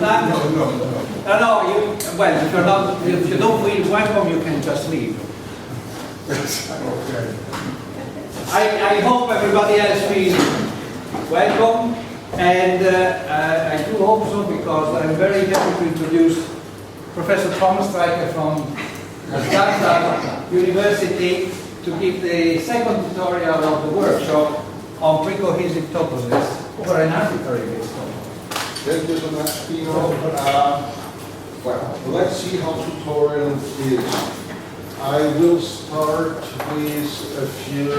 No, well, if you don't feel welcome, you can just leave. Okay. I hope everybody else feels welcome, and I do hope so, because I'm very happy to introduce Professor Thomas Streicher from Streicher University to give the second tutorial of the workshop on precohesive toposes over an arbitrary base topos. Thank you so much, Pino. Well, let's see how tutorial is. I will start with a few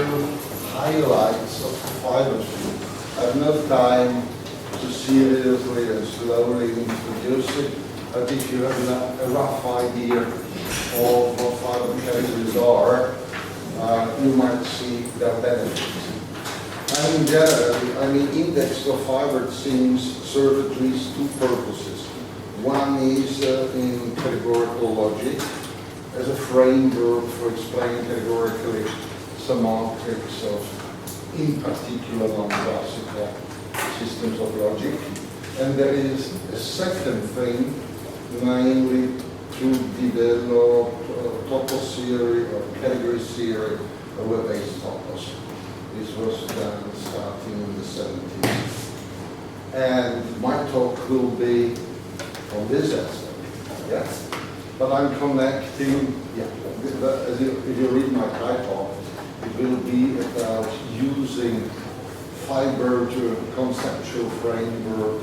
highlights of the fiber sheet. I have no time to seriously and slowly introduce it, but if you have a rough idea of what fiber categories are, you might see their benefits. And in general, index of fiber themes serve at least two purposes. One is in categorical logic, as a framework for explaining categorically semantics of, in particular, non-classical systems of logic. And there is a second thing, namely to develop topos theory or category theory over base topos. This was done starting in the 70s. And my talk will be on this aspect. Yeah? But I'm connecting, if you read my title, it will be about using fiber to a conceptual framework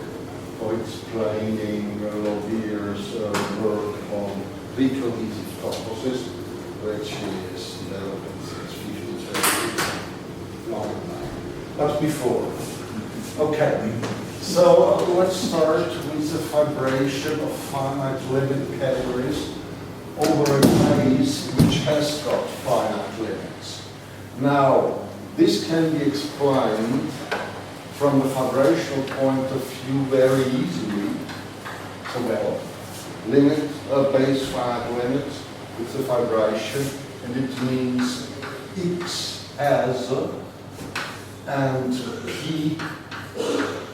for explaining Lovier's work on precohesive toposes, which is developed since 50 long time. But before. Okay. So let's start with the fibration of finite limit categories over a base which has got finite limits. Now, this can be explained from the vibrational point of view very easily. So, well, base finite limit with the vibration, and it means X as and P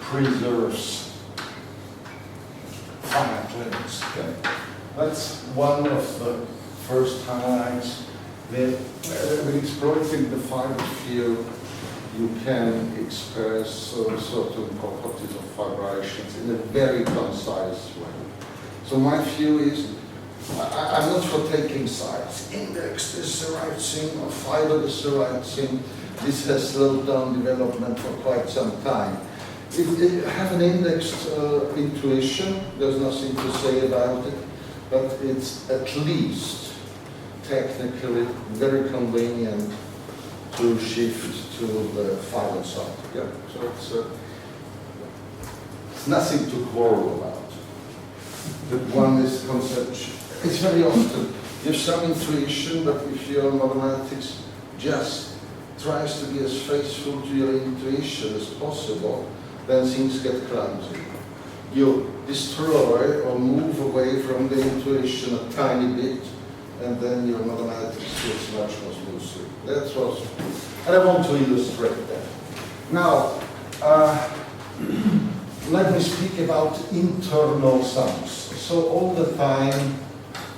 preserves finite limits. Okay? That's one of the first highlights. When exploiting the fiber field, you can express certain properties of vibrations in a very concise way. So my view is, I'm not for taking sides. Index is the right thing, or fiber is the right thing. This has slowed down development for quite some time. If you have an indexed intuition, there's nothing to say about it, but it's at least technically very convenient to shift to the fiber side. Yeah, so it's nothing to quarrel about. That one is conceptual. It's very often you have some intuition, but if your mathematics just tries to be as faithful to your intuition as possible, then things get clumsy. You destroy or move away from the intuition a tiny bit, and then your mathematics gets much more smoothly. That's what, and I want to illustrate that. Now, let me speak about internal sums. So all the time,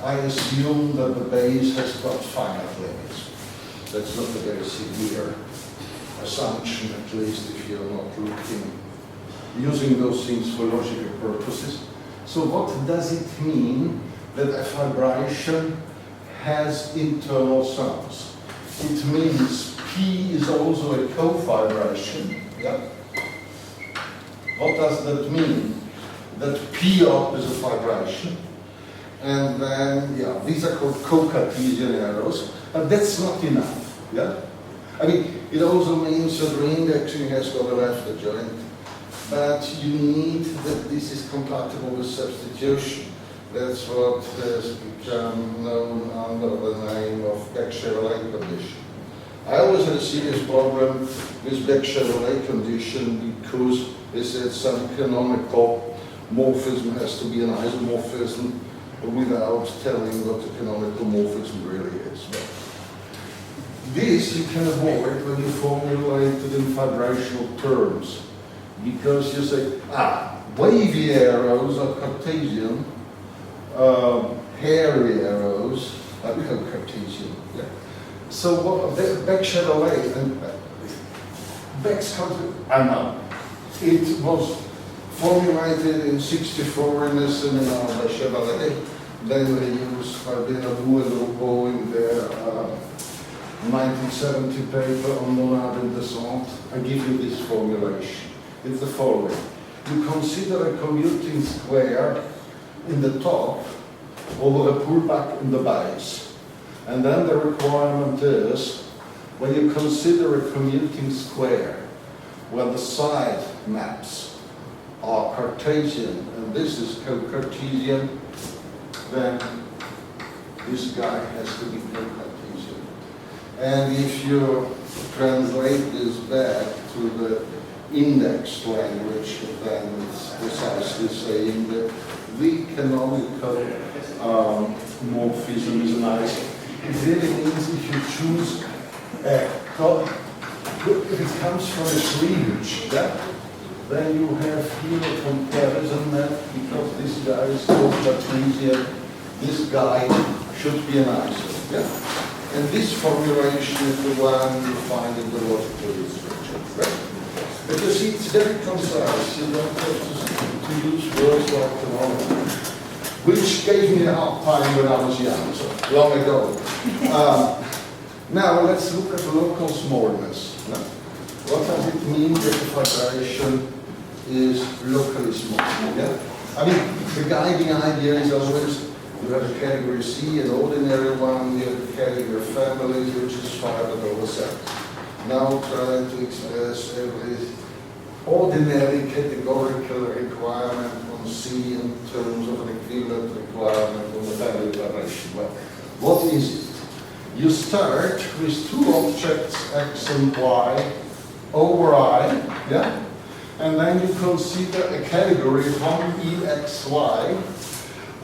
I assume that the base has got finite limits. That's not a very severe assumption, at least if you're not using those things for logical purposes. So what does it mean that a vibration has internal sums? It means P is also a co-vibration. Yeah? What does that mean? That P up is a vibration. And then, these are called co-Cartesian arrows, but that's not enough. Yeah? It also means that reindexing has got a left adjoint, but you need that this is compatible with substitution. That's what has become known under the name of Beck-Chevrolet condition. I always had a serious problem with Beck-Chevrolet condition because they said some canonical morphism has to be an isomorphism without telling what the canonical morphism really is. But this you can avoid when you formulate it in vibrational terms, because you say, Wavy arrows are Cartesian. Hairy arrows are co-Cartesian. Yeah. So what Beck Chevrolet and Beck's no. It was formulated in '64 in the seminar by Chevrolet. Then they used by Benabou and Roubaud in their 1970 paper on monade and descent. I give you this formulation. It's the following. You consider a commuting square in the top over a pullback in the base. And then the requirement is, when you consider a commuting square where the side maps are Cartesian, and this is co-Cartesian, then this guy has to be co-Cartesian. And if you translate this back to the index language, then it's precisely saying that the canonical morphism is nice. It really means if you choose if it comes from a cleavage, then you have here a comparison map, because this guy is called Cartesian, this guy should be an iso. Yeah? And this formulation is the one you find in the logical restriction. Right? But you see, it's very concise. You don't have to use words like canonical, which gave me a hard time when I was young, so long ago. Now let's look at local smallness. What does it mean that the vibration is locally small? Yeah? I mean, the guiding idea is always you have a category C, an ordinary one, you have a category family, which is 5/7. Now try to express every ordinary categorical requirement on C in terms of an equivalent requirement on the value vibration. Well, what is it? You start with two objects, X and Y, over I, yeah? And then you consider a category 1EXY,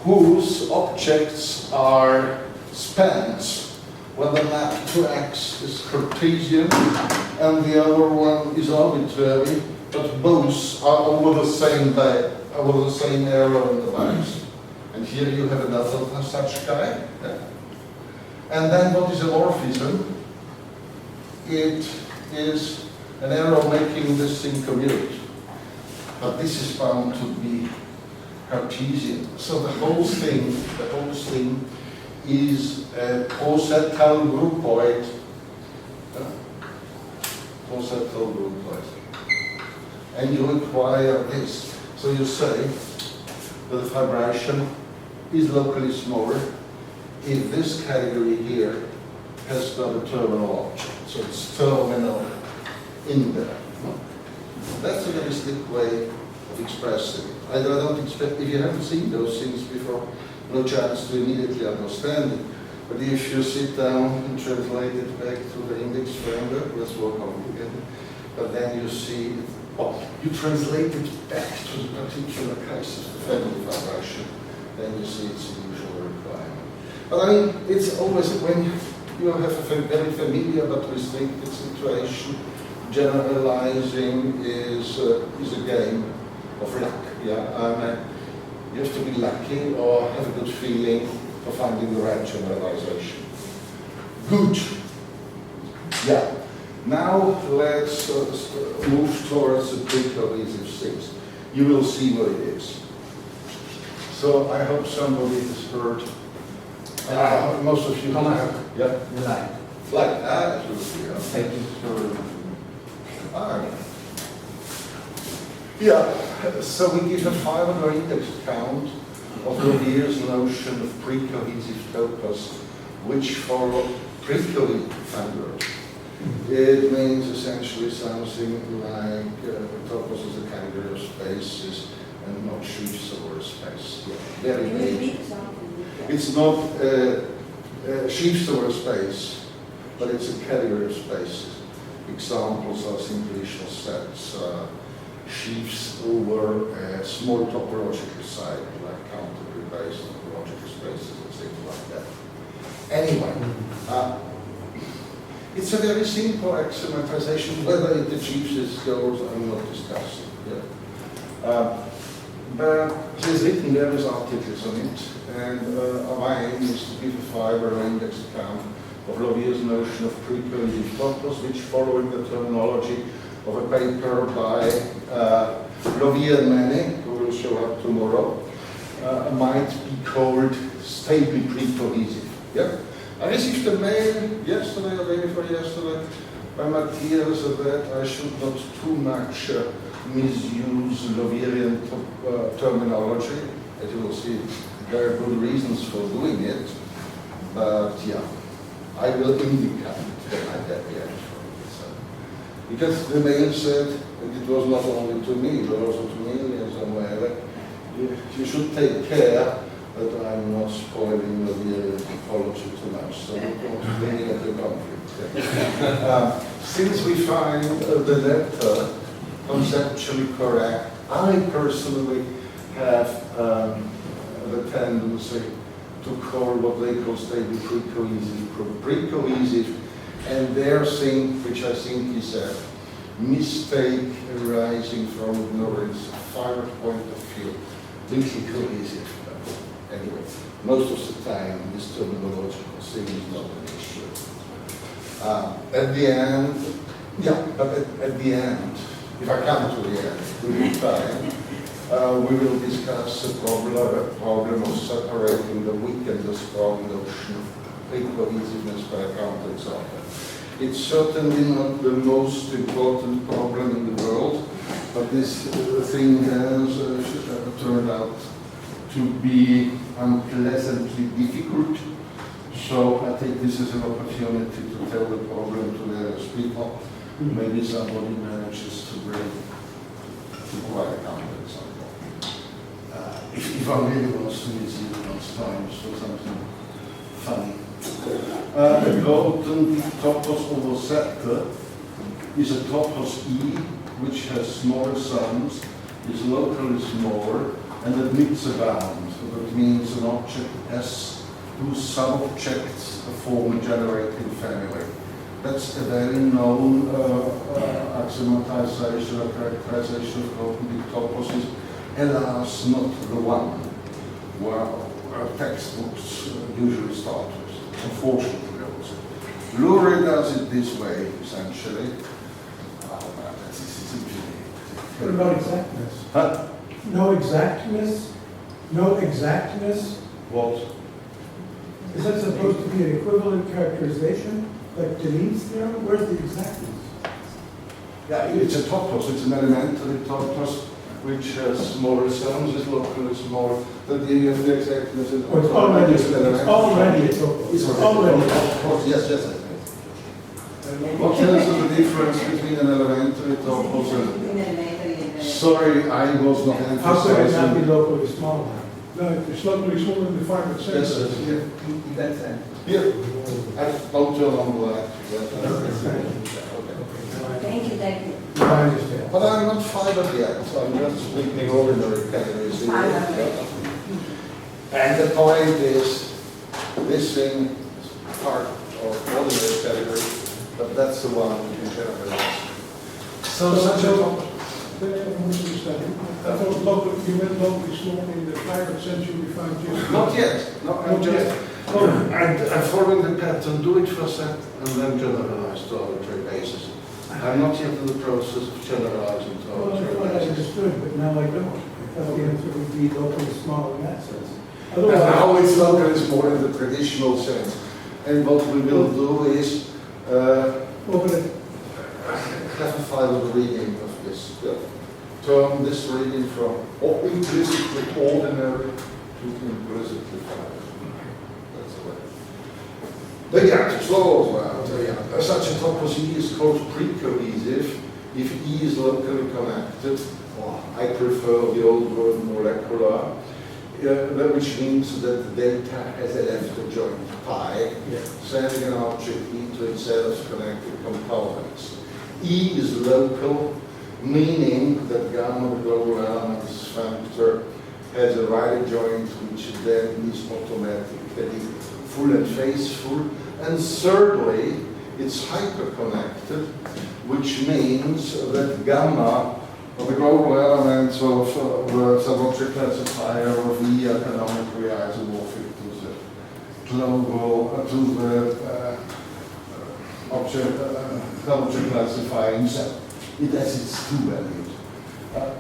whose objects are spans, where the map to X is Cartesian and the other one is arbitrary, but both are over the same arrow in the base. And here you have another such guy. Yeah? And then what is a morphism? It is an arrow making this thing commute. But this is bound to be Cartesian. So the whole thing is a Posettal groupoid. Posettal groupoid. And you require this. So you say that the vibration is locally smaller if this category here has got a terminal object. So it's terminal in there. That's a very slick way of expressing it. I don't expect, if you haven't seen those things before, no chance to immediately understand it. But if you sit down and translate it back to the index framework, that's more complicated. But then you see, you translate it back to the particular case of the family vibration, then you see it's the usual requirement. But I mean, it's always when you have a very familiar but restricted situation, generalizing is a game of luck. Yeah, you have to be lucky or have a good feeling for finding the right generalization. Good. Yeah. Now let's move towards the precohesive things. You will see what it is. So I hope somebody has heard. Most of you have. Yeah. The light. Light. Absolutely. Yeah. Thank you for. Yeah, so we give a 500 index count of Rovier's notion of precohesive topos, which for precohesive it means essentially something like topos is a category of spaces and not sheaves over space. Yeah, very vague. It's not sheaves over space, but it's a category of spaces. Examples are simplicial sets, sheaves over a small topological site, like countably based topological spaces and things like that. Anyway, it's a very simple axiomatization. Whether it achieves its goals, I'm not discussing. Yeah. but he's written various articles on it, and my aim is to give a fiber index account of Lovier's notion of precohesive topos, which, following the terminology of a paper by Lovier and Many, who will show up tomorrow, might be called stably precohesive. Yeah? I received a mail yesterday, or day before yesterday, by Matthias that I should not too much misuse Lovierian terminology. As you will see, there are good reasons for doing it, but yeah, I will indicate when I get the answer. Because the mail said, and it was not only to me, but also to millions somewhere, that you should take care that I'm not spoiling the topology too much, so don't bring it into conflict. Since we find the letter conceptually correct, I personally have the tendency to call what they call stably precohesive, and their thing, which I think is a mistake arising from ignorance, a fiber point of view, thinking cohesive. Anyway, most of the time, this terminological thing is not an issue. At the end, yeah, but at the end, if I come to the end, we will find, we will discuss the problem of separating the weak and the strong notion of precohesiveness by a counterexample. It's certainly not the most important problem in the world, but this thing has turned out to be unpleasantly difficult. So I take this as an opportunity to tell the problem to various people. Maybe somebody manages to bring to quite a counterexample. If one really wants to use one's time for something funny. A golden topos over Z is a topos E which has smaller sums, is locally smaller, and admits a bound. So that means an object S whose sub-objects form a generating family. That's a very known axiomatization or characterization of golden toposes, alas not the one where textbooks usually start with, unfortunately also. Lurie does it this way, essentially. What about exactness? Huh? No exactness? No exactness? What? Is that supposed to be an equivalent characterization, like Deline's theorem? Where's the exactness? Yeah, it's a topos, it's an elementary topos which has smaller sums, is locally smaller. The idea of the exactness is Oh, it's already a topos. It's already a topos. Yes. What tells us the difference between an elementary topos and... Sorry, I was not emphasizing... How could it not be locally small? No, it's locally smaller than the 5%. Yes, In that sense. here. I don't turn on the light. Thank you. I understand. But I'm not fibered yet, so I'm just speaking ordinary categories. And the point is, this thing is part of ordinary category, but that's the one we can generalize. So such a I thought you meant locally small in the 5% you defined just. Not yet. Not yet. I'm following the pattern, do it for a set, and then generalize to arbitrary basis. I'm not yet in the process of generalizing to Well, I arbitrary thought I basis. understood, but now I don't. I thought the answer would be locally small in that sense. And now it's locally small in the traditional sense. And what we will do is classify the reading of this. Turn this reading from implicitly ordinary to implicitly five. That's the way. But yeah, to slow out. Such a topos E is called precohesive if E is locally connected. I prefer the old word molecular, which means that delta has a left adjoint pi, sending an object E to itself connected components. E is local, meaning that gamma, the global element functor, has a right adjoint which then is automatically full and faithful. And thirdly, it's hyperconnected, which means that gamma the global elements of words of object classifier of E are canonically isomorphic to the global, to the object classifying set. It has its two values.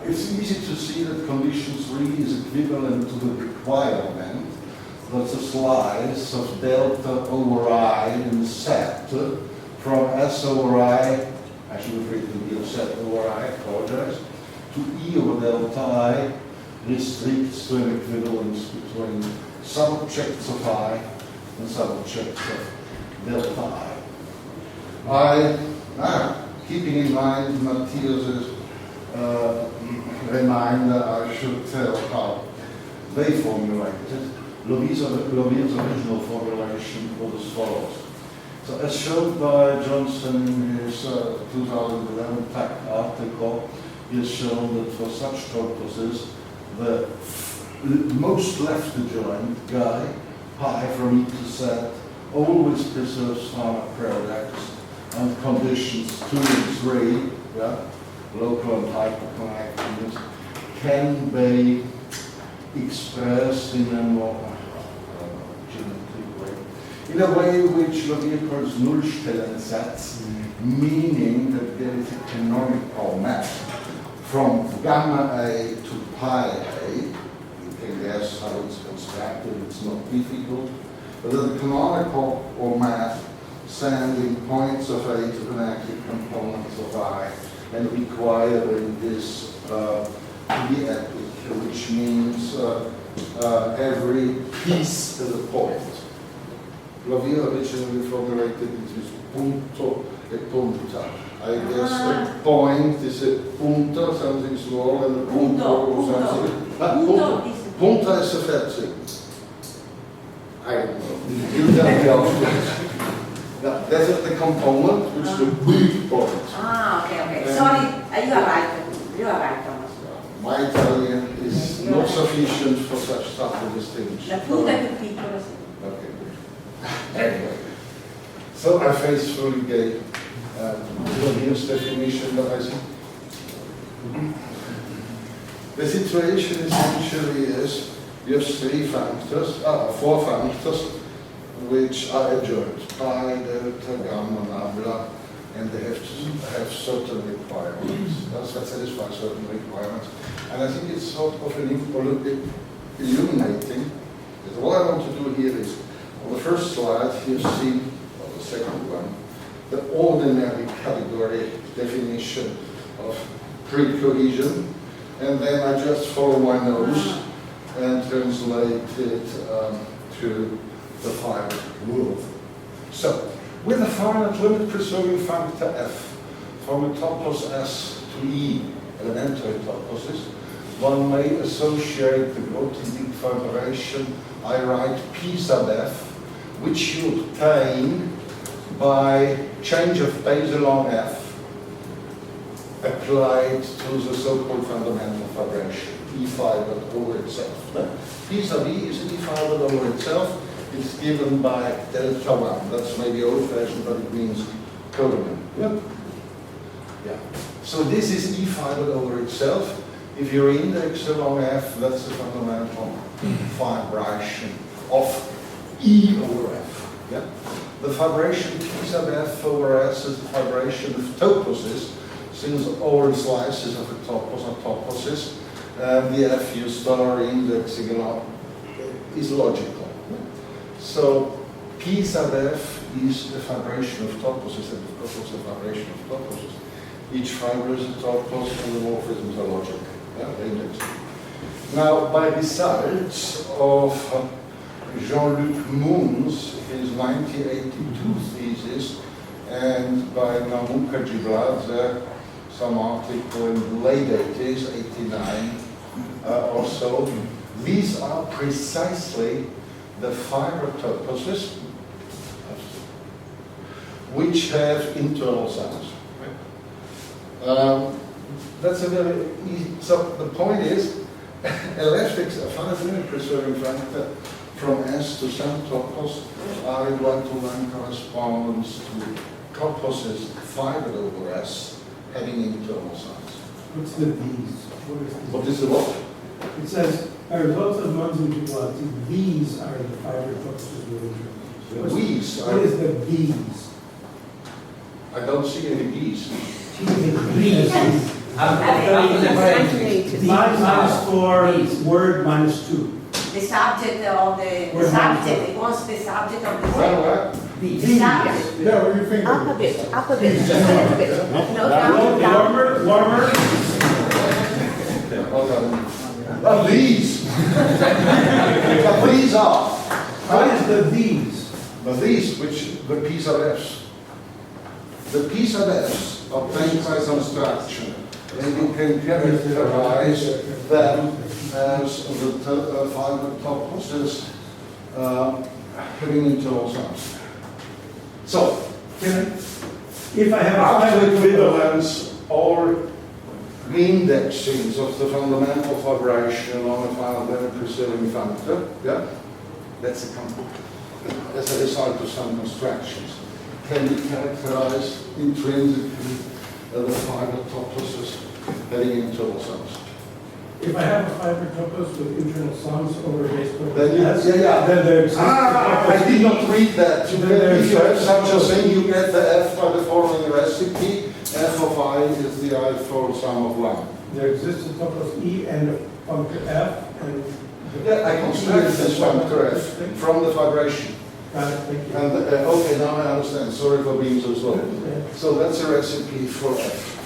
It's easy to see that condition 3 is equivalent to the requirement that the slice of delta over I in set from S over I should have written here set over I, apologize, to E over delta I restricts to an equivalence between subobjects of I and subobjects of delta I. Keeping in mind Matthias's reminder, I should tell how they formulated. Lovier's original formulation was as follows. So as shown by Johnson in his 2011 TAC article, he has shown that for such toposes, the most left adjoint guy, pi from E to Z, always preserves finite products and conditions 2 and 3, yeah, local and hyperconnectedness, can be expressed in a more geometric way. In a way which Lovier calls Nullstellensatz, meaning that there is a canonical map from gamma A to pi A. You can guess how it's constructed, it's not difficult. But the canonical or map sending points of A to connected components of I and requiring this to be epic, which means every piece is a point. Lovier originally formulated it as punto e punta. I guess a point is a punta, something small, and a punto or something. Punta is a fancy. I don't know. You tell me afterwards. That's the component, which is the big point. Okay. Sorry, you are right. You are right, Thomas. My Italian is not sufficient for such subtle distinction. La punta è più piccola, sì. Okay, good. Anyway, so I faithfully gave Lovier's definition that I see. The situation essentially is you have four functors, which are adjoint, pi, delta, gamma, nabla, and they have to have certain requirements. That satisfy certain requirements. And I think it's sort of an illuminating. What I want to do here is, on the first slide, you see, or the second one, the ordinary category definition of precohesion, and then I just follow my nose and translate it to the final rule. So, with a finite limit preserving functor f from a topos S to E elementary toposes, one may associate the Grothendieck fibration. I write P sub f, which you obtain by change of base along f applied to the so-called fundamental fibration, E fibered over itself. P sub E is E fibered over itself. It's given by delta 1. That's maybe old-fashioned, but it means codomain. Yeah. So this is E fibered over itself. If you index along F, that's the fundamental fibration of E over F. Yeah? The fibration P sub F over S is the fibration of toposes, since all slices of a topos are toposes, and the F you star indexing along is logical. So P sub F is the fibration of toposes, and of course it's the fibration of toposes. Each fiber is a topos, and the morphisms are logical. Yeah, they index. Now, by results of Jean-Luc Moon's, his 1982 thesis, and by Namuka Jibladze, some article in the late 80s, 89 or so, these are precisely the fiber toposes which have internal signs. That's a very easy. So the point is, a finite limit preserving functor from S to some topos are in one-to-one correspondence to toposes fibered over S having internal signs. What's the these? What is the what? It says, a result of Munson equality, these are the fiber toposes within. The bees. What is the these? I don't see any bees. These. Minus 4, word minus 2. The subject of the Where's subject, it wants the subject of the Well, the subject. Yeah, what do you think? Alphabet, just a little bit. No, down. Warmer. well, these. But these are. What is the these? But these, which the P's of F's. The P's of F's obtained by construction, and you can characterize them as the fiber toposes having internal sums. So, If I have a after fiber equivalence or indexings of the fundamental vibration on a finite preceding factor, yeah, that's as a result of some constructions, can be characterized intrinsically the fiber toposes having internal sums. If I have a fiber topos with internal sums over base topos, Then you, then there exists. I did not read that. You Then get, there if you have exists- such a thing, you get the F by the following recipe. F of I is the I-fold sum of 1. There exists a topos E and a functor F, and. Yeah, I constructed this functor F from the vibration. Got it, thank you. And okay, now I understand. Sorry for being so slow. So that's a recipe for F.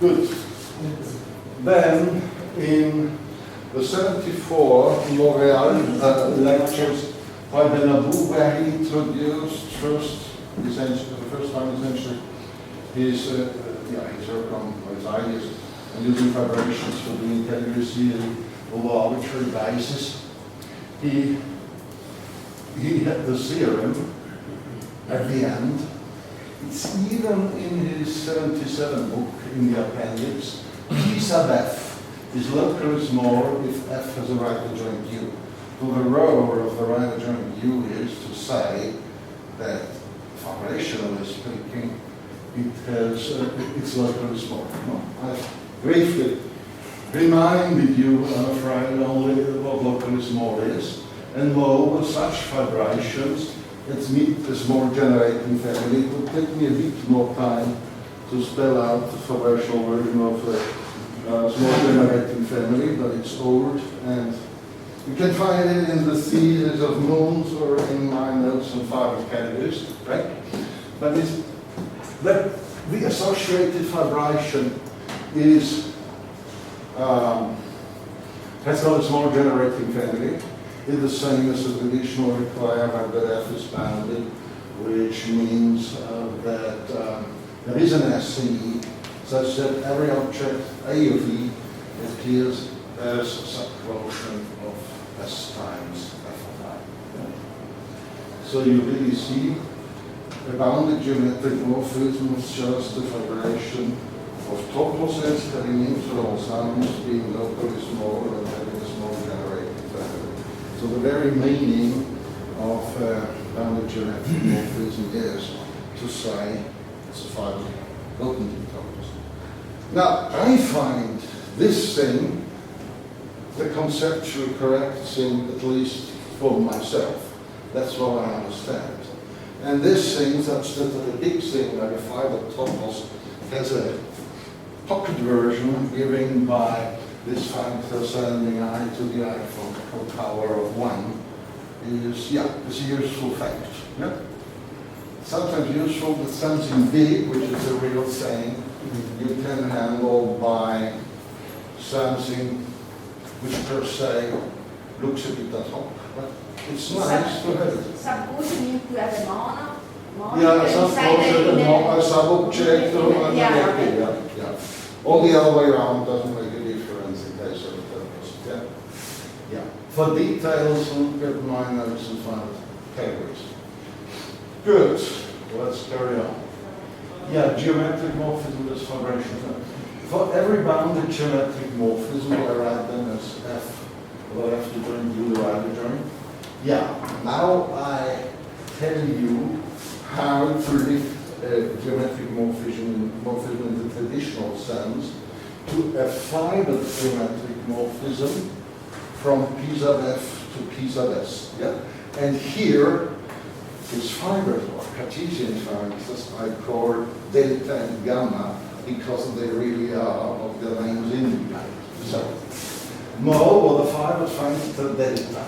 Good. Then in the 74 L'Oreal lectures by Benabou, where he introduced the first time essentially, his work on his ideas and using vibrations for doing integrity over arbitrary basis. He had the theorem at the end. It's even in his 77 book in the appendix. P sub F is locally small if F has a right adjoint U. So the role of the right adjoint U is to say that, vibrationally speaking, it's locally small. No, I've briefly reminded you, I'm afraid, only what locally small is. And moreover, such vibrations, let's meet the small generating family. It will take me a bit more time to spell out the vibrational version of the small generating family, but it's old, and you can find it in the thesis of moons or in my notes on fiber categories, right? But the associated vibration is has got a small generating family. It's the same as the conditional requirement that F is bounded, which means that there is an SCE such that every object A of E appears as a subquotient of S times F of I. So you really see a bounded geometric morphism is just the vibration of toposes having internal sums being locally small and having a small generating family. So the very meaning of bounded geometric morphism is to say it's a fiber open topos. Now, I find this thing the conceptually correct thing, at least for myself. That's what I understand. And this thing, such that the big thing like a fiber topos has a pocket version given by this factor sending I to the I for power of 1 is a useful fact. Yeah? Sometimes useful, but something big, which is a real thing, you can handle by something which per se looks a bit ad hoc, but it's nice to have it. Suppose you have a mono. Yeah, a sub-object or an object, yeah. All the other way around doesn't make a difference in case of a purpose, yeah. For details, look at my notes and find categories. Good, let's carry on. Yeah, geometric morphism is vibration. For every bounded geometric morphism, I write them as F, well, I have to join U, the right adjoint. Yeah, now I tell you how to lift geometric morphism in the traditional sense to a fiber geometric morphism from P sub f to P sub s. Yeah? And here, these fibers, or Cartesian fibers, I call delta and gamma because they really are of their names indicate. So, moreover, the fibers find the delta.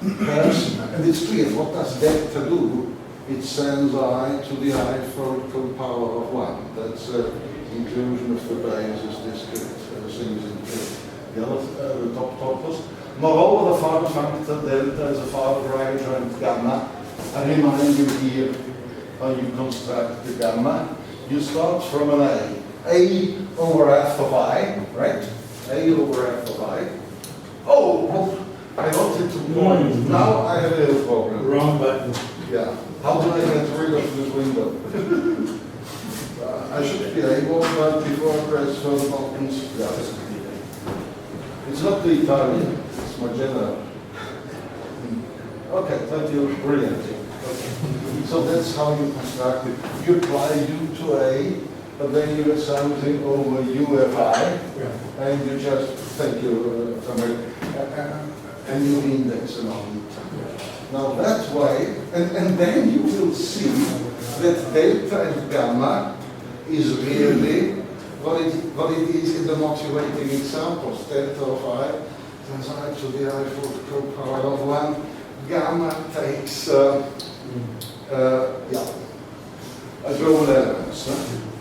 And it's clear, what does delta do? It sends I to the I follicle power of 1. That's inclusion of the bases, discrete things in the top topos. Moreover, the fiber functor delta is a fiber adjoint gamma. I remind you here how you construct the gamma. You start from an A over f of I, right? A over f of I. Oh, I wanted to point. Now I have a little problem. Wrong button. Yeah. How do I get rid of this window? I should be able, but before I press further buttons, yeah. It's not the Italian, it's Magenta. Okay, thank you. Brilliant. Okay. So that's how you construct it. You apply U to A, but then you get something over UFI, and you just, thank you, and you index and all. Now that way, and then you will see that delta and gamma is really what it is in the motivating examples. Delta of I turns I to the I full power of 1. Gamma takes global elements.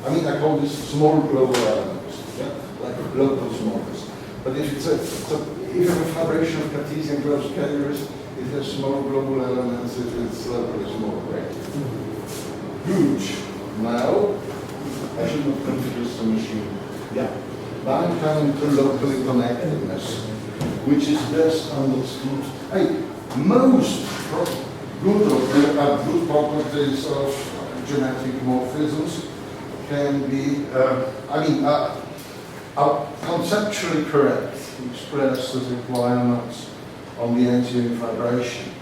I mean, I call this small global elements, like local smallness. But if it's if you have a fibration of Cartesian closed categories, it has small global elements if it's locally small, right? Huge. Now, I should not confuse the machine. Yeah. Now I'm coming to locally connectedness, which is best understood. Hey, most good properties of geometric morphisms can be, are conceptually correct, expressed as requirements on the engineering vibration.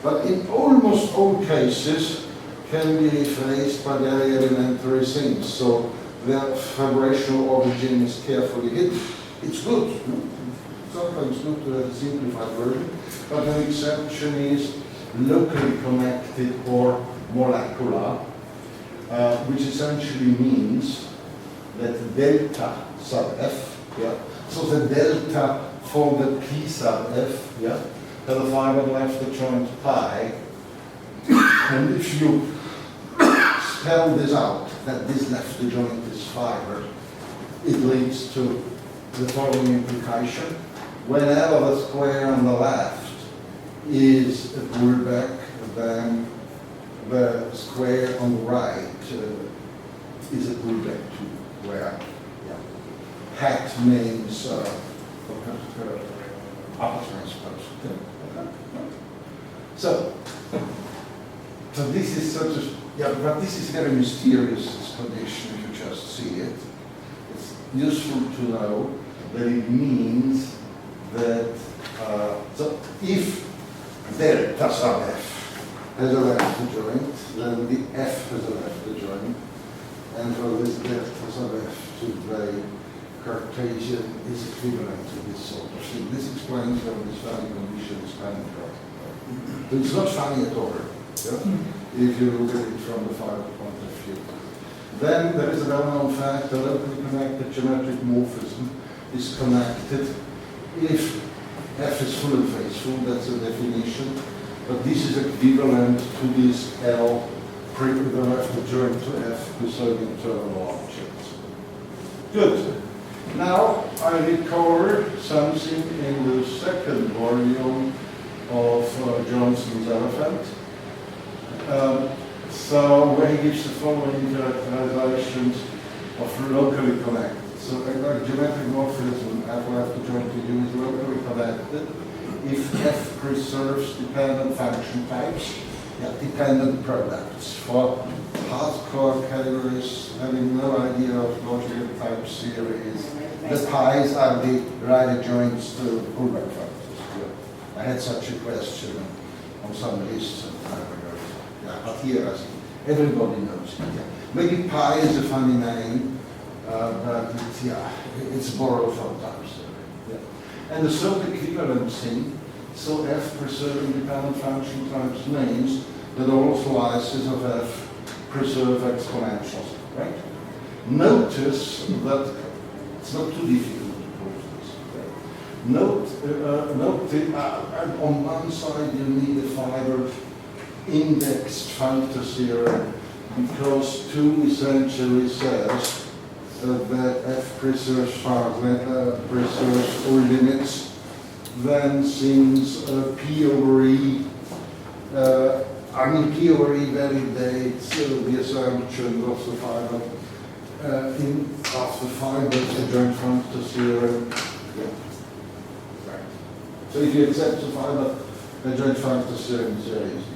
But in almost all cases can be effaced by very elementary things. So their vibrational origin is carefully hidden. It's good. Sometimes good to have a simplified version, but an exception is locally connected or molecular, which essentially means that delta sub f, yeah, so the delta for the P sub f, yeah, has a fiber left adjoint pi, and if you spell this out, that this left adjoint is fiber, it leads to the following implication. Whenever the square on the left is a pullback, then the square on the right is a pullback to where hat means upper transpose. So this is such a, but this is very mysterious, this condition, if you just see it. It's useful to know that it means that, so if delta sub f has a left adjoint, then the f has a left adjoint, and for this delta sub f to the Cartesian is equivalent to this sort of thing. This explains where this funny condition is coming from. It's not funny at all, yeah? If you look at it from the fiber point of view. Then there is a well-known fact that locally connected geometric morphism is connected if f is full and faithful, that's a definition, but this is equivalent to this L with the left adjoint to f to some internal objects. Good. Now I recovered something in the second volume of Johnson's Elephant. So where he gives the following characterizations of locally connected. So a geometric morphism I will have to join to you is locally connected if f preserves dependent function types, dependent products. For hardcore categories having no idea of logical type series, the pi's are the right adjoints to pullback factors. I had such a question on some lists some time ago. But here I see everybody knows it. Maybe pi is a funny name. but it's borrowed from time theory. Yeah. And the third equivalent thing, so f preserve independent function times means that all slices of f preserve exponentials, right? Notice that it's not too difficult to prove this. Note that on one side you need a fiber indexed functor theorem because 2 essentially says that f preserves preserves all limits. Then since P over E, P over E validates the assumption of the fiber of the fibers, the joint functor theorem. Yeah. Right. So if you accept the fiber, the joint functor theorem is very easy.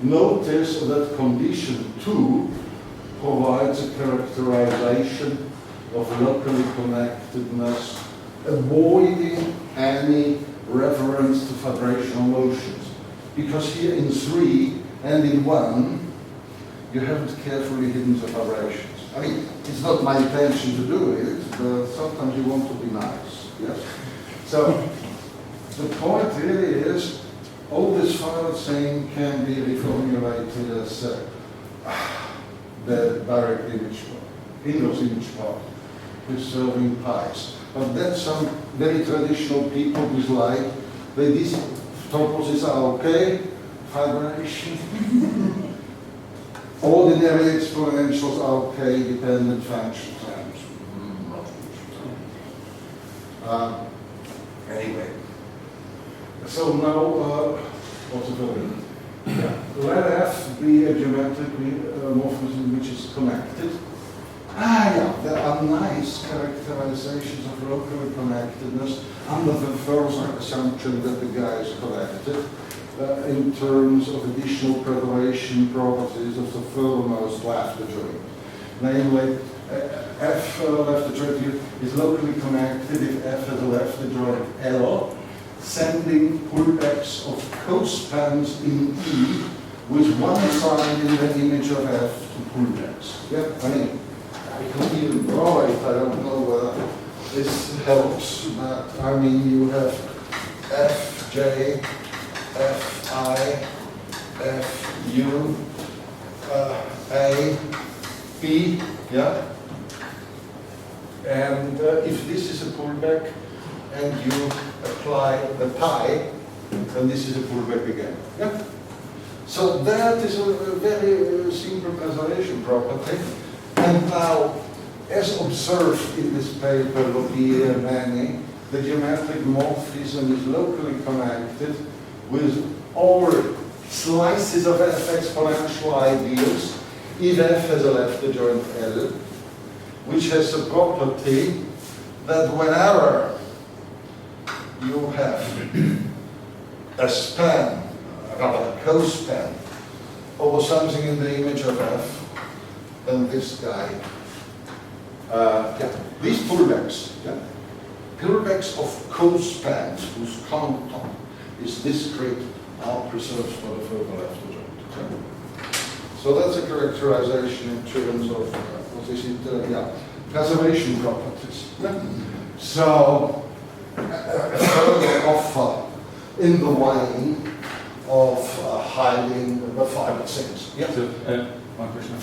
Notice that condition 2 provides a characterization of locally connectedness, avoiding any reference to vibrational motions. Because here in 3 and in 1, you haven't carefully hidden the vibrations. I mean, it's not my intention to do it, but sometimes you want to be nice. Yes? So, the point really is, all this final thing can be reformulated as the direct image part, inverse image part, preserving pies. But that's some very traditional people who like, these toposes are okay, fibration. Ordinary exponentials are okay, dependent function times. Anyway. So now, what's the problem? Let F be a geometric morphism which is connected. There are nice characterizations of local connectedness under the first assumption that the guy is connected in terms of additional preparation properties of the furthermost left adjoint. Namely, F left adjoint is locally connected if F has a left adjoint L, sending pullbacks of cospans in E with one side in the image of F to pullbacks. Yeah, I mean, I can even draw it, I don't know whether this helps, but I mean you have Fj, Fi, Fu, A, B, yeah? And if this is a pullback and you apply the pi, then this is a pullback again. Yeah? So that is a very simple preservation property. And now, as observed in this paper, Lobier and Manning, the geometric morphism is locally connected with all slices of F exponential ideals if F has a left adjoint L, which has the property that whenever you have a span, a cospan, over something in the image of F, then this guy, these pullbacks, pullbacks of cospans whose content is discrete are preserved for the further left adjoint. So that's a characterization in terms of preservation properties. So a further offer in the way of hiding the fiber things. Yeah. So, one question.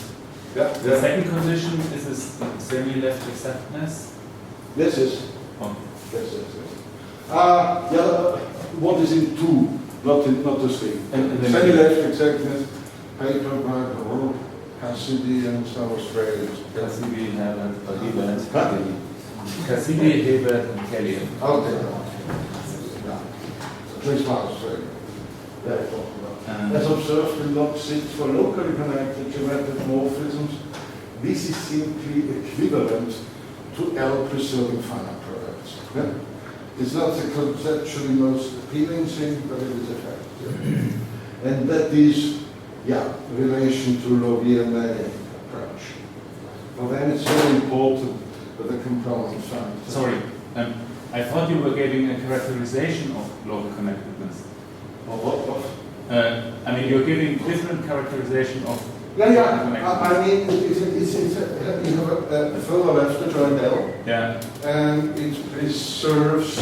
Yeah. The second condition is this semi-left acceptance. This is. Oh. Yes. What is in 2, not the 3. And Semi-left acceptance, paper by Cassidy and some Australians. Cassidy, Herbert, and Kelly. Cassidy, Herbert, and Kelly. Okay. Please Australia. As observed in log 6 for locally connected geometric morphisms, this is simply equivalent to L preserving finite products. Yeah? It's not the conceptually most appealing thing, but it is a fact. And that is, relation to Lobier-Manning approach. For them it's very important that the component function. Sorry, I thought you were giving a characterization of local connectedness. Of what? I mean, you're giving different characterization of I mean, you have a further left adjoint L, Yeah. and it preserves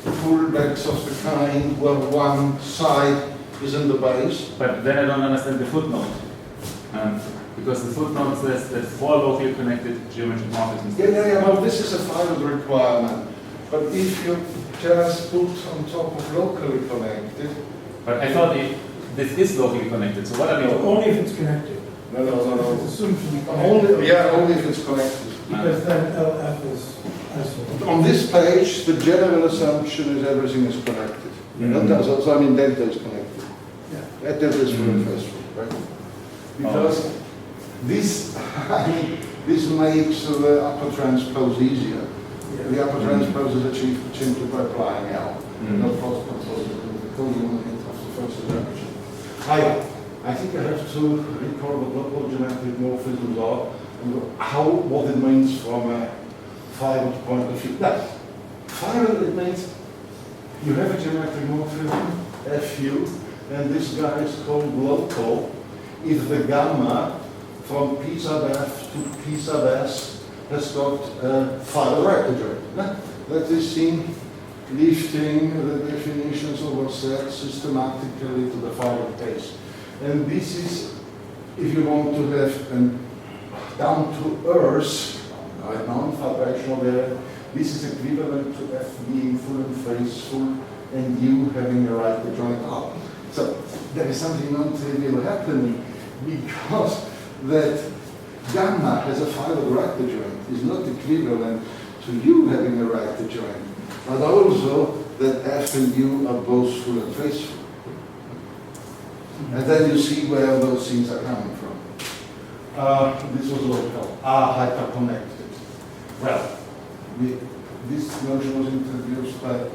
fullbacks of the kind where one side is in the base. But then I don't understand the footnote. Because the footnote says that 4 locally connected geometric morphisms. Well, this is a final requirement. But if you just put on top of locally connected, But I thought this is locally connected, so what are we Only if it's connected. no. It's assumed to be connected. Only if it's connected. Because then LF is isolated. On this page, the general assumption is everything is connected. So I mean, delta is connected. Yeah. Delta is full and faithful, right? Because this, I mean, this makes the upper transpose easier. The upper transpose is achieved simply by applying L. Not cross transpose the co-unit of the first assumption. I think I have to recall what local geometric morphisms are and what it means from a final point of view. Now, final it means you have a geometric morphism, Fu, and this guy is called local if the gamma from P sub F to P sub S has got a final adjoint. That is seen lifting the definitions of what's said systematically to the final case. And this is, if you want to have a down-to-earth, non-vibrational variant, this is equivalent to F being full and faithful and U having a right adjoint up. So there is something non-trivial happening because that gamma has a final right adjoint is not equivalent to U having a right adjoint, but also that F and U are both full and faithful. And then you see where those things are coming from. This was local, hyperconnected. Well, this notion was introduced by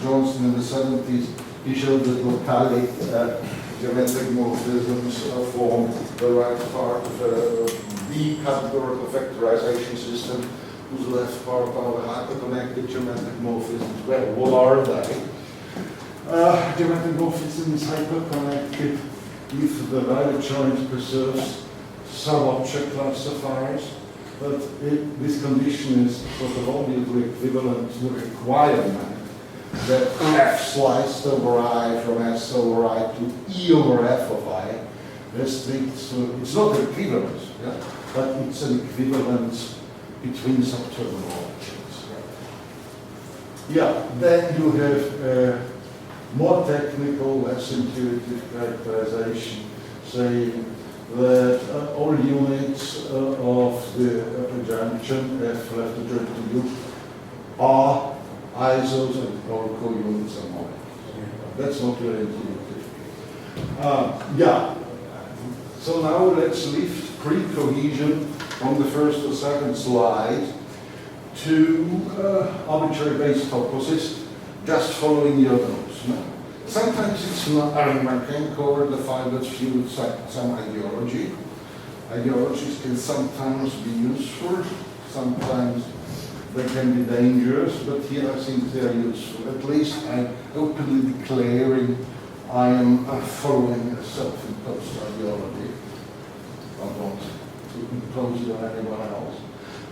Johnson in the 70s. He showed that locally geometric morphisms form the right part of a B categorical factorization system, whose left part are the hyperconnected geometric morphisms. Well, what are they? Geometric morphism is hyperconnected if the right adjoint preserves sub-object classifiers, but this condition is sort of obviously equivalent to the requirement that F sliced over I from S over I to E over F of I restricts to, it's not equivalence, but it's an equivalence between subterminal objects. Then you have more technical, less intuitive characterization saying that all units of the junction F left adjoint to U are isos and all co-units are modules. That's not very intuitive. So now let's lift pre-cohesion on the first or second slide to arbitrary base toposes, just following your nose. Sometimes it's not, one can cover the fibers view with some ideology. Ideologies can sometimes be useful, sometimes they can be dangerous, but here I think they are useful. At least I'm openly declaring I am following a self-imposed ideology. I don't want to impose it on anyone else.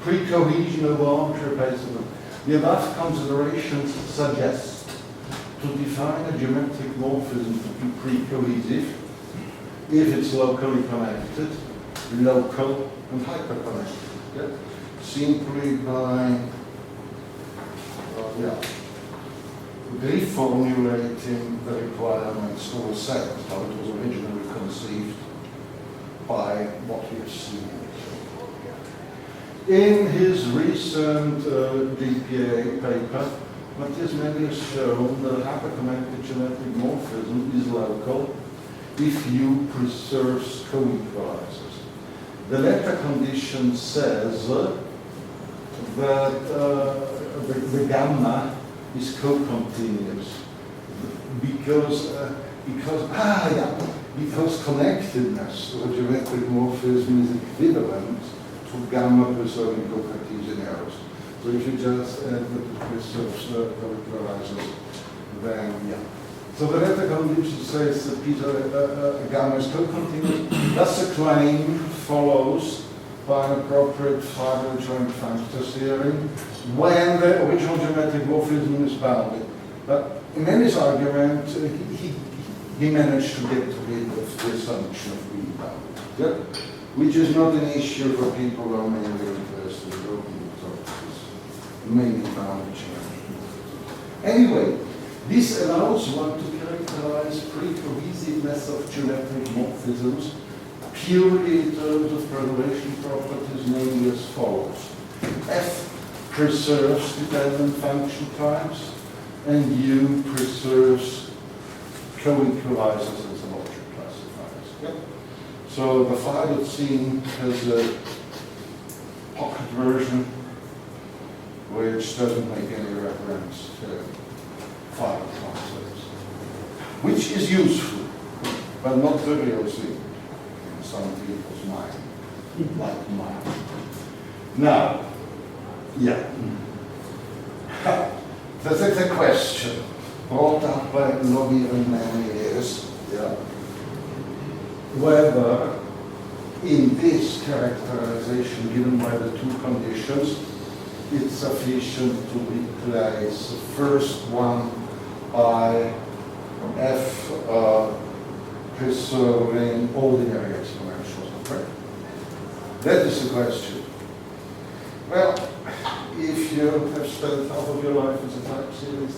Pre-cohesion of arbitrary base. The above considerations suggest to define a geometric morphism to be pre-cohesive if it's locally connected, local and hyperconnected. Simply by reformulating the requirements or set how it was originally conceived by what we have seen. In his recent GPA paper, Matthias Mende has shown that a hyperconnected geometric morphism is local if U preserves co-equalizers. The latter condition says that the gamma is co-continuous because connectedness of a geometric morphism is equivalent to gamma preserving co-Cartesian errors. So if you just add that it preserves co-equalizers, then So the letter condition says that Peter gamma is co-continuous. Thus the claim follows by an appropriate finally joint functor theory when the original geometric morphism is bounded. But in his argument, he managed to get rid of the assumption of being bounded, yeah? Which is not an issue for people who are mainly interested in open toposes, mainly bounded geometry. Anyway, this allows one to characterize pre-cohesiveness of geometric morphisms purely in terms of correlation properties, namely as follows. F preserves dependent function types, and U preserves co-equalizers and some object classifiers. Yep. So the final scene has a pocket version which doesn't make any reference to final concepts, which is useful, but not the real thing in some people's mind, like mine. Now, yeah. That's a question brought up by Lobby and many years, yeah, whether in this characterization given by the two conditions, it's sufficient to replace the first one by F preserving ordinary exponentials, right? That is the question. Well, if you have spent half of your life as a type series,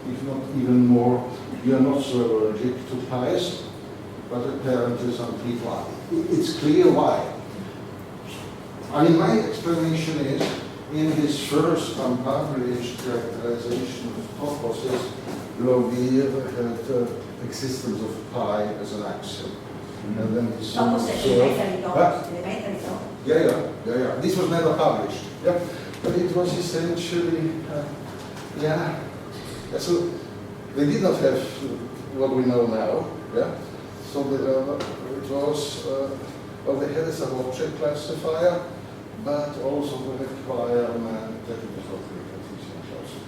if not even more, you're not so allergic to pies, but apparently some people are. It's clear why. I mean, my explanation is, in his first unpublished characterization of toposes, Lobby had existence of pi as an axiom. And then he saw. Yeah. This was never published. Yeah. But it was essentially, yeah. So they did not have what we know now. Yeah. So it was, well, they had a sub-object classifier, but also the requirement that it was not very Cartesian closure.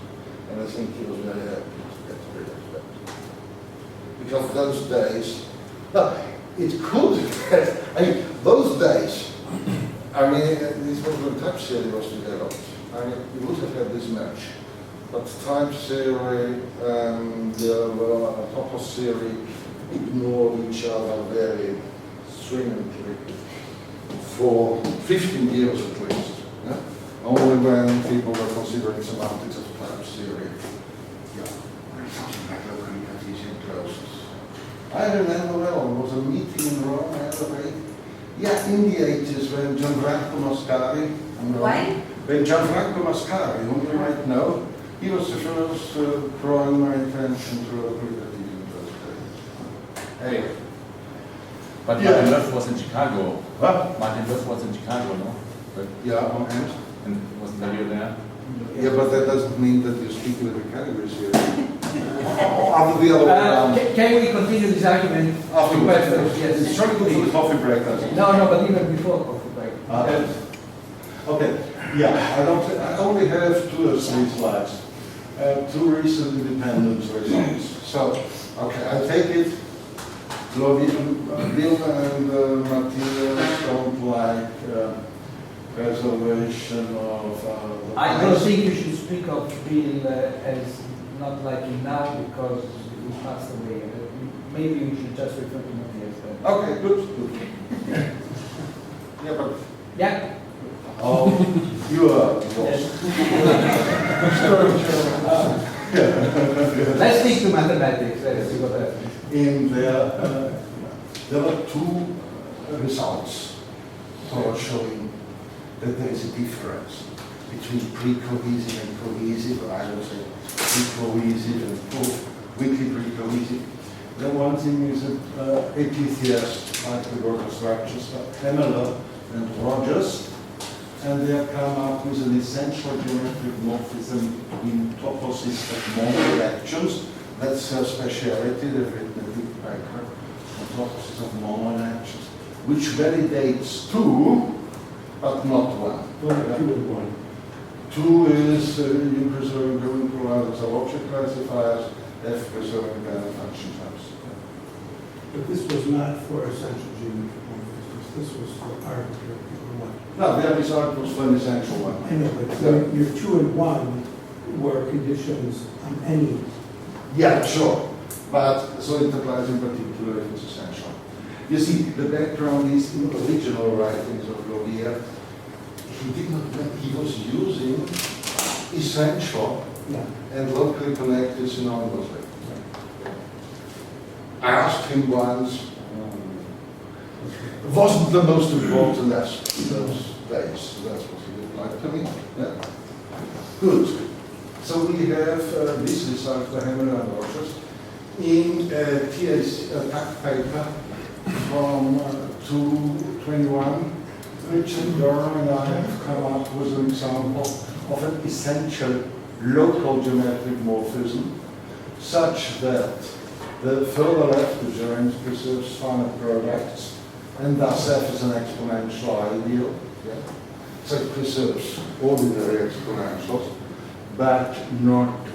And I think he was very happy to get rid of that. Because those days, well, it could have, I mean, those days, I mean, this was when type theory was developed. I mean, you would have had this match. But type theory and topos theory ignore each other very stringently for 15 years at least. Yeah? Only when people were considering semantics of type theory. Yeah, something like locally Cartesian closures. I remember well, there was a meeting in Rome, yeah, in the 80s when Gianfranco Mascari. Why? When Gianfranco Mascari, whom you might know, he was the first drawing my attention to locally Cartesian closures. Anyway. But Yeah. Martin Löff was in Chicago. What? Martin Löff was in Chicago, no? But, Yeah, and wasn't Dario there? Yeah, but that doesn't mean that you speak with the categories here. After the other way around. Can we continue this argument? After Questions? Yes. It's trying to go for the coffee break, doesn't it? No, but even before coffee break. Okay, yeah, I only have 2 or 3 slides. 2 recent independence results. So, okay, I take it. Bill and Matthias don't like preservation of. I don't think you should speak of Bill as not liking now because he passed away. Maybe you should just refer to Matthias then. Okay, good. Yeah, but. Yeah. Oh, you are Let's stick to mathematics. Let's see what happens. In there were 2 results for showing that there is a difference between pre-cohesive and cohesive, or I would say pre-cohesive and weakly pre-cohesive. The one thing is that APTS, like the work of structures, Hemmeler and Rogers, and they have come up with an essential geometric morphism in toposes of monoreactions. That's her speciality, they've written a big paper on toposes of monoreactions, which validates 2, but not 1. 2 is you preserving co-equalizers of object classifiers, F preserving dependent function types. But this was not for essential geometric morphisms, this was for arbitrary or what? No, the result was for an essential one. I know, but so your 2 and 1 were conditions on any. Yeah, sure. But so it applies in particular if it's essential. You see, the background is in the original writings of Lovier. He was using essential Yeah. and locally connected synonymously. I asked him once, it wasn't the most important aspect in those days, so that's what he replied to me. Yeah. Good. So we have this result for Hammer and Rogers in TAC paper from 221. Richard Durham and I have come up with an example of an essential local geometric morphism such that the further left adjoint preserves finite products and thus F is an exponential ideal. Yeah? So it preserves ordinary exponentials, but not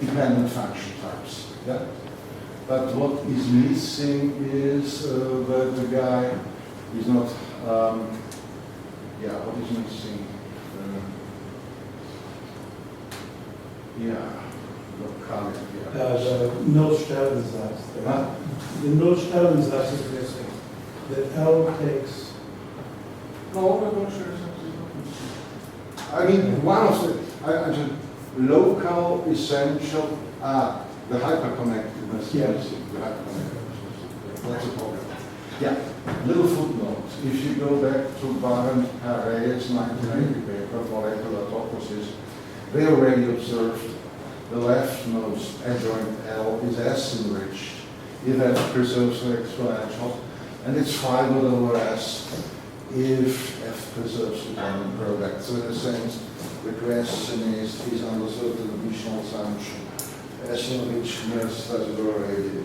dependent function types. Yeah? But what is missing is that the guy is not, what is missing? Locality. The Nullstellensatz. Huh? The Nullstellensatz is missing. That L takes. No, I'm not sure. I mean, one of the local essential, the hyperconnectedness. Yes. The hyperconnectedness. That's a problem. Yeah, little footnote. If you go back to Baron Haray's 1980 paper, Molecular Toposes, they already observed the leftmost adjoint L is S enriched if F preserves the exponential, and it's 5 over S if F preserves the common product. So in a sense, the question is under certain additional assumption, S enrichment does it already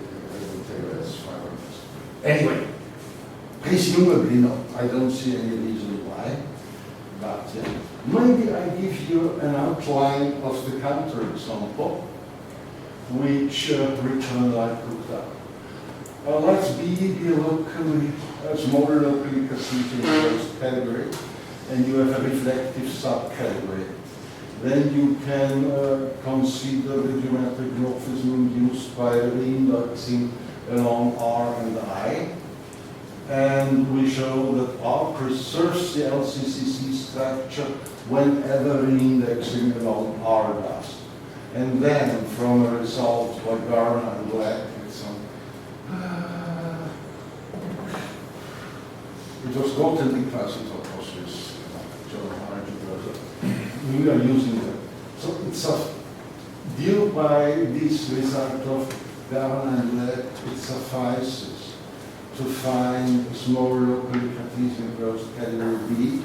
as 5 over S. Anyway, presumably not. I don't see any reason why. But maybe I give you an outline of the counterexample, which Richard and I cooked up. Let's be locally, a small locally Cartesian category, and you have a reflective subcategory. Then you can consider the geometric morphism induced by reindexing along R and I. And we show that R preserves the LCCC structure whenever reindexing along R does. And then, from a result by Garner and Black, it was gotten in classic toposes, we are using them. So it's a due by this result of Garner and Black, it suffices to find a small locally Cartesian closed category B,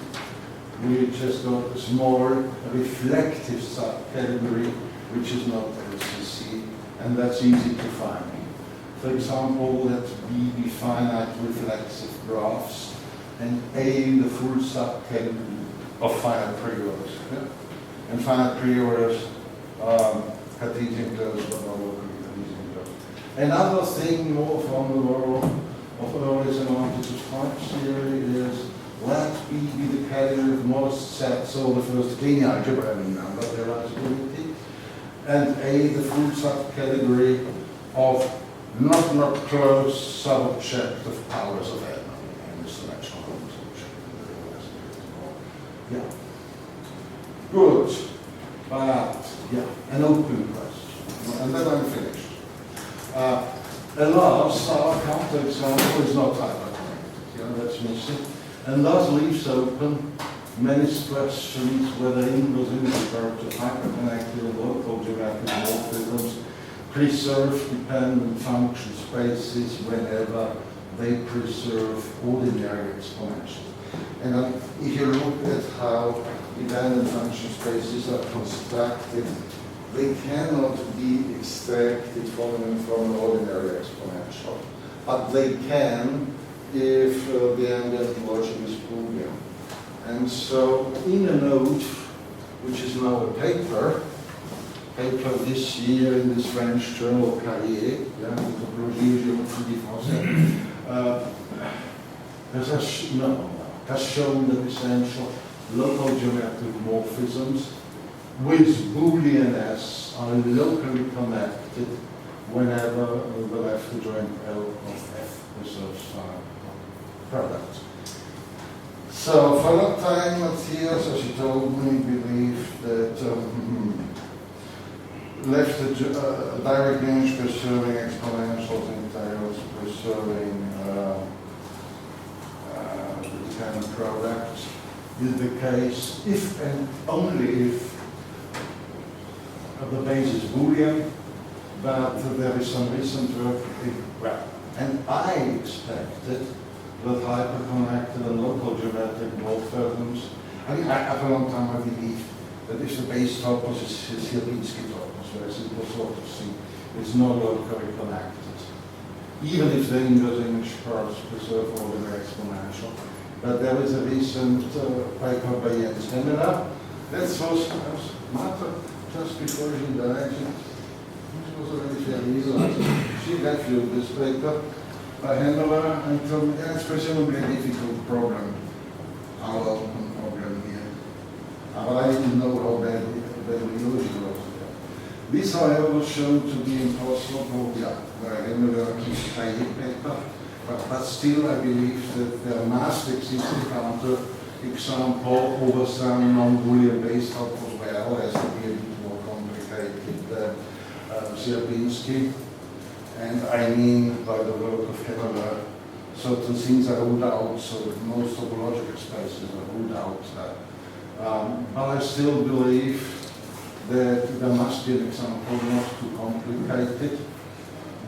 which has got a small reflective subcategory, which is not LCC, and that's easy to find. For example, let B be finite reflexive graphs, and A the full subcategory of finite priors. Yeah? And finite priors Cartesian closed, but not locally Cartesian closed. Another thing more from the world of early semantics of types theory is let B be the category of most sets over the first linear algebra and number realizability, and A the full subcategory of not closed subobject of powers of N, and this dimensional subject. Yeah. Good. But an open question. And then I'm finished. Alas, our counterexample is not hyperconnected. That's missing. And thus leaves open many questions whether inverse integer to hyperconnected local geometric morphisms preserve dependent function spaces whenever they preserve ordinary exponentials. And if you look at how dependent function spaces are constructed, they cannot be extracted from an ordinary exponential, but they can if the ambient logic is Boolean. And so in a note, which is now a paper, paper this year in this French journal Carrier, Topologie Géométrie Française, has shown that essential local geometric morphisms with Boolean-S are locally connected whenever the left adjoint L of F preserves products. So for a long time, Matthias, as you told me, believed that direct image preserving exponentials in tails, preserving the dependent products is the case if and only if the base is Boolean, but there is some recent work, and I expected that hyperconnected and local geometric morphisms, I for a long time I believed that if the base topos is Sierpinski topos, where simple sort of C, it's not locally connected, even if the inverse image parts preserve ordinary exponential. But there is a recent paper by Jens Hemmeler, that was matter just before she died. It was already fairly easy. She reviewed this paper by Hemmeler and told me, yeah, it's presumably a difficult problem, our open problem here. But I didn't know how bad the illusion was. This, however, was shown to be impossible, by Hemmeler in his paper. But still, I believe that there must exist a counter example over some non-Boolean base topos where L has to be a bit more complicated than Sierpinski. And I mean, by the work of Hemmeler, certain things are ruled out, so that most topological spaces are ruled out. But I still believe that there must be an example not too complicated,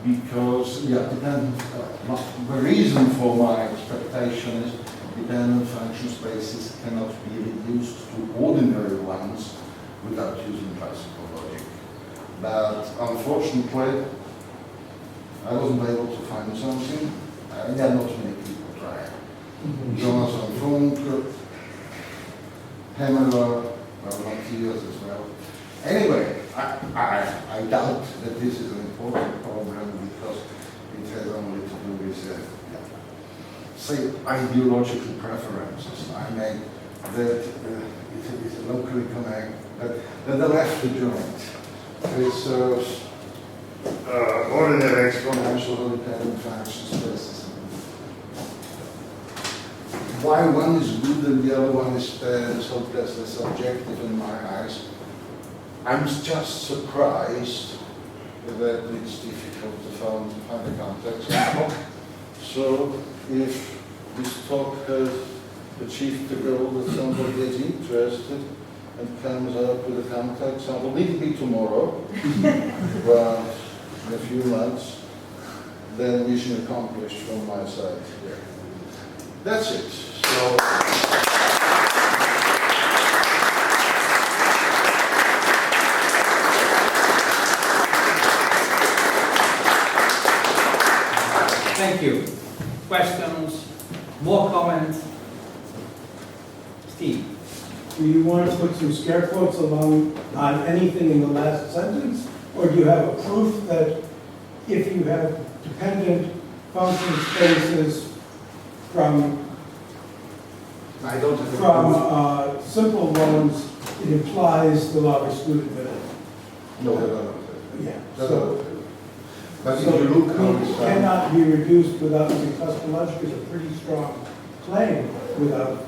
because the reason for my expectation is dependent function spaces cannot be reduced to ordinary ones without using classical logic. But unfortunately, I wasn't able to find something. There are not many people trying. Jonathan Funk, Hemmeler, Matthias as well. Anyway, I doubt that this is an important problem because it has only to do with, say, ideological preferences. I mean, that it is locally connected, that the left adjoint preserves ordinary exponential dependent function spaces. Why one is good and the other one is bad is hopelessly subjective in my eyes. I'm just surprised that it's difficult to find a context. So if this talk has achieved the goal that somebody is interested and comes up with a context, it will need to be tomorrow, but in a few months, then mission accomplished from my side here. That's it. So. Thank you. Questions? More comments? Steve? Do you want to put some scare quotes along on anything in the last sentence? Or do you have a proof that if you have dependent function spaces from simple ones, it implies the law of excludability? No. Yeah. But if you look how it cannot be reduced without, because logic is a pretty strong claim without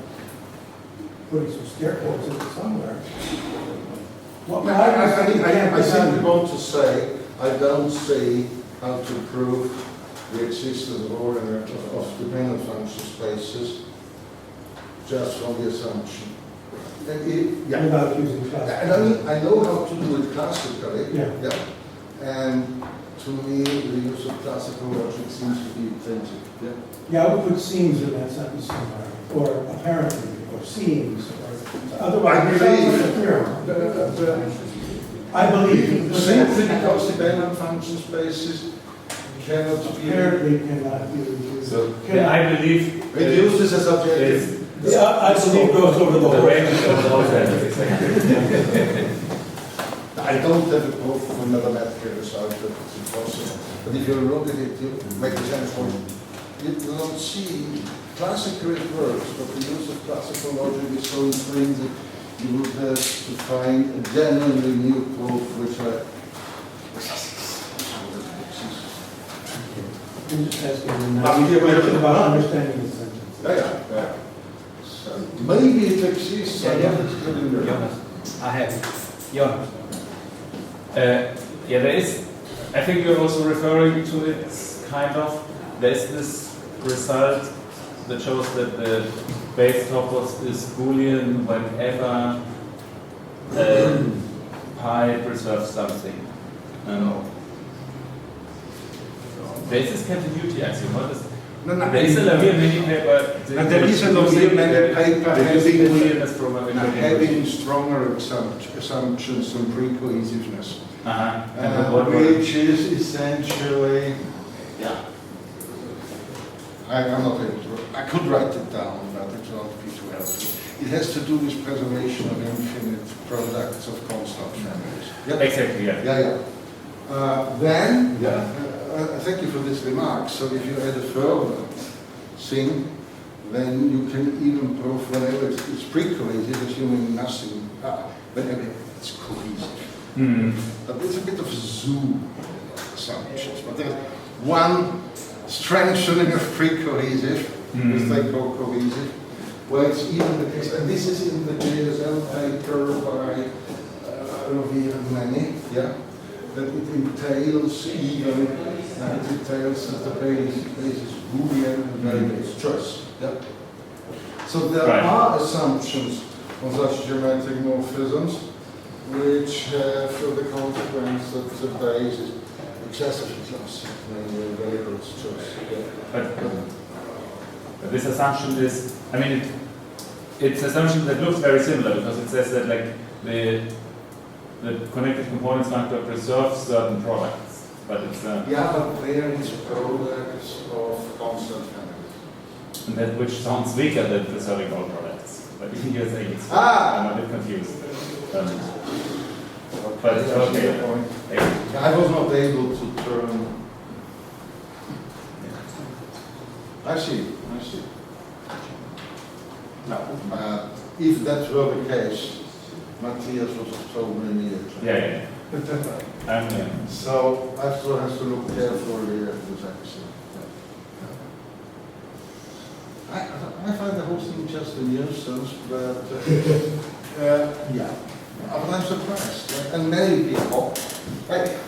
putting some scare quotes in it somewhere. I simply want to say, I don't see how to prove the existence of dependent function spaces just from the assumption. Without using classical. I know how to do it classically. Yeah. And to me, the use of classical logic seems to be intrinsic. Yeah, I would put seams in that sentence somewhere, or apparently, or seams, or otherwise. I believe. Simply because dependent function spaces cannot be. Apparently cannot be reduced. So I believe reduced is a subjective. I believe goes over the whole range of those entities. I don't have a proof of a mathematical result that it's impossible. But if you look at it, you make the same point. You don't see, classically it works, but the use of classical logic is so intrinsic, you would have to find a genuinely new proof which I'm just asking you about understanding the sentence. yeah. So maybe it exists, I don't know. Jonas, I have it. Jonas. Yeah, there is. I think you're also referring to it kind of. There's this result that shows that the base topos is Boolean whenever pi preserves something. This is continuity axiom. What is? No, There is a Laville mini paper. And there is a Laville mini paper having stronger assumptions than precohesiveness. Which is essentially, yeah. I'm not able to, I could write it down, but it won't be too helpful. It has to do with preservation of infinite products of constant families. Yeah? Exactly, yeah. Yeah. Thank you for this remark. So if you add a further thing, then you can even prove whenever it's pre-cohesive, assuming nothing, whenever it's cohesive. But it's a bit of a zoo assumptions. But there's one strengthening of pre-cohesive, which they call cohesive, where it's even the case, and this is in the JSL paper by Rovira and Mani, yeah, that it entails even, it entails that the base is Boolean and variance choice. Yeah. So there are assumptions on such geometric morphisms which have the consequence that the base is excessively classic, namely variance choice. Yeah. But this assumption is, I mean, it's an assumption that looks very similar because it says that like the connected components functor preserves certain products, but it's yeah, but there is products of constant families. and that which sounds weaker than preserving all products. But here saying it's I'm a bit confused. But it's okay. I was not able to turn. I see. Now, if that were the case, Matthias would have told me immediately. Yeah. So I still have to look carefully at this action. I find the whole thing just a nuisance, but yeah. But I'm surprised, and many people.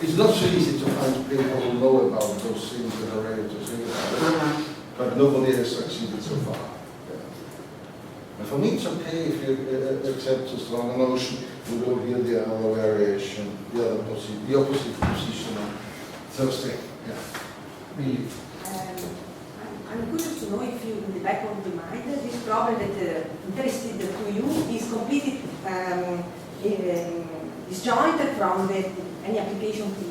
It's not so easy to find people who know about those things that are ready to think about it, but nobody has succeeded so far. And for me, it's okay if you accept a strong notion. You will hear the other variation, the opposite position on Thursday. Yeah. Really. I'm curious to know if you, in the back of the mind, this problem that interested to you is completely disjointed from any application to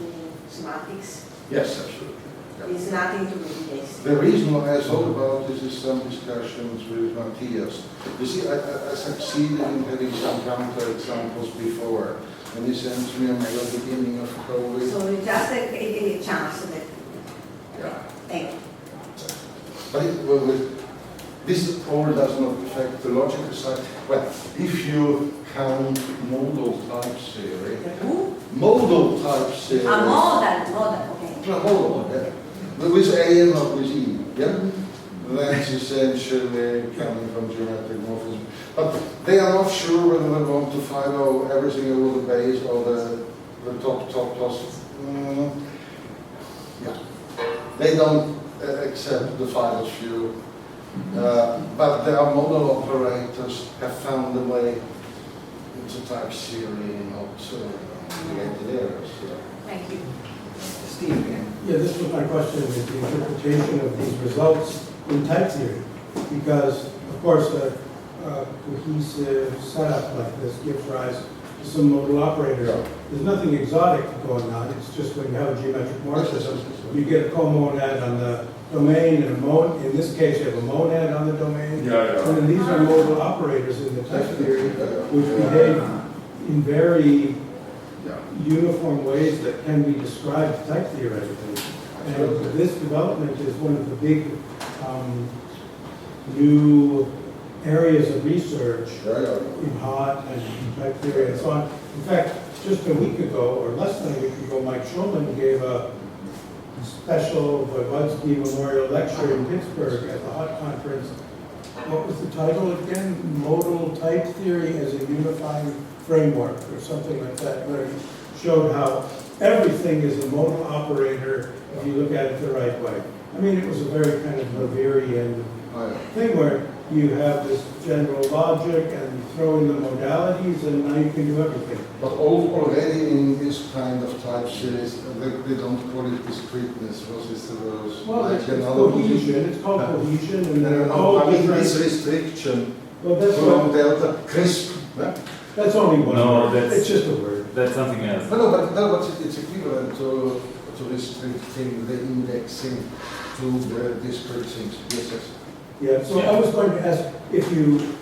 semantics. Yes, absolutely. Yeah. It's nothing to do with this. The reason why I thought about this is some discussions with Matthias. You see, I succeeded in having some counter examples before, and he sent me on the beginning of COVID. So it's just a chance that. Yeah. Thank you. But this all does not affect the logical side. Well, if you count modal type theory. Who? Modal type theory. Modal, okay. Modal, yeah. With A and not with E, yeah? That's essentially coming from geometric morphism. But they are not sure whether they want to follow everything over the base or the top plus. Yeah. They don't accept the finest view. But their model operators have found a way into type theory, not related errors. Thank you. Steve, Yeah, this was my question, is the interpretation of these results in type theory. Because, of course, a cohesive setup like this gives rise to some modal operators. Yeah. There's nothing exotic going on. It's just when you have a geometric morphism, you get a comonad on the domain and in this case, you have a monad on the domain. Yeah. And then these are modal operators in the type theory, which behave in very uniform ways that can be described type theoretically. And this development is one of the big new areas of research in hot and type theory and so on. In fact, just a week ago, or less than a week ago, Mike Schulman gave a special Budsky Memorial Lecture in Pittsburgh at the Hot Conference. What was the title again? Modal Type Theory as a Unifying Framework, or something like that, where he showed how everything is a modal operator if you look at it the right way. I mean, it was a very kind of Weberian thing where you have this general logic and you throw in the modalities and now you can do everything. But already in this kind of type series, they don't call it discreteness. What is the word? Well, Like it's another cohesion, it's called cohesion, and there are No, all I mean different... this restriction Well, that's from what, delta crisp. that's only one No, word, that's- it's just a word. That's something else. But it's equivalent to restricting the indexing to the discrete things. Yes, yes. Yeah, so I was going to ask if you,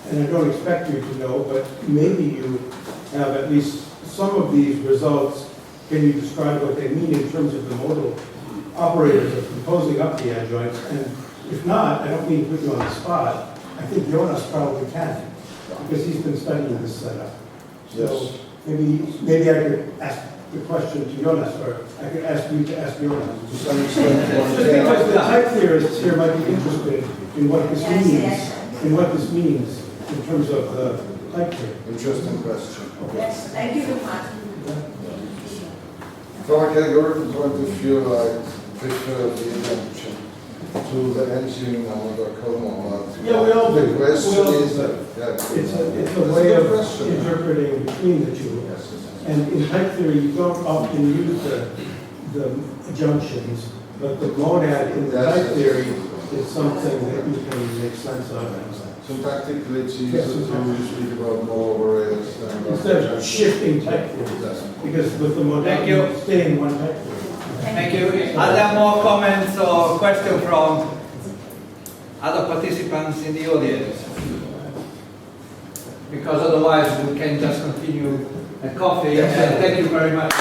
and I don't expect you to know, but maybe you have at least some of these results. Can you describe what they mean in terms of the modal operators of composing up the adjoints? And if not, I don't mean to put you on the spot. I think Jonas probably can, because he's been studying this setup. So Yes. maybe I could ask the question to Jonas, or I could ask you to ask Jonas. To some extent, Just because the type theorists here might be interested in what this Yes, means, yes. in what this means in terms of the type theory. interesting question. Yes, thank you very much. From a categorical point of view, I prefer the invention to the engine or the common. Yeah, we all do. The question We all is, do. yeah. It's a That's way good of question. interpreting between the two. Yes, yes. And in type theory, you don't often use the junctions, but the monad in the Yes, type yes. theory is something that you can make sense of. Syntactically, it's Yes, easier to speak about more operators than... Instead of shifting type theories, Yes. because with the Thank you. modality, you stay in one type theory. Thank you. Are there more comments or questions from other participants in the audience? Because otherwise we can just continue a coffee. And thank you very much.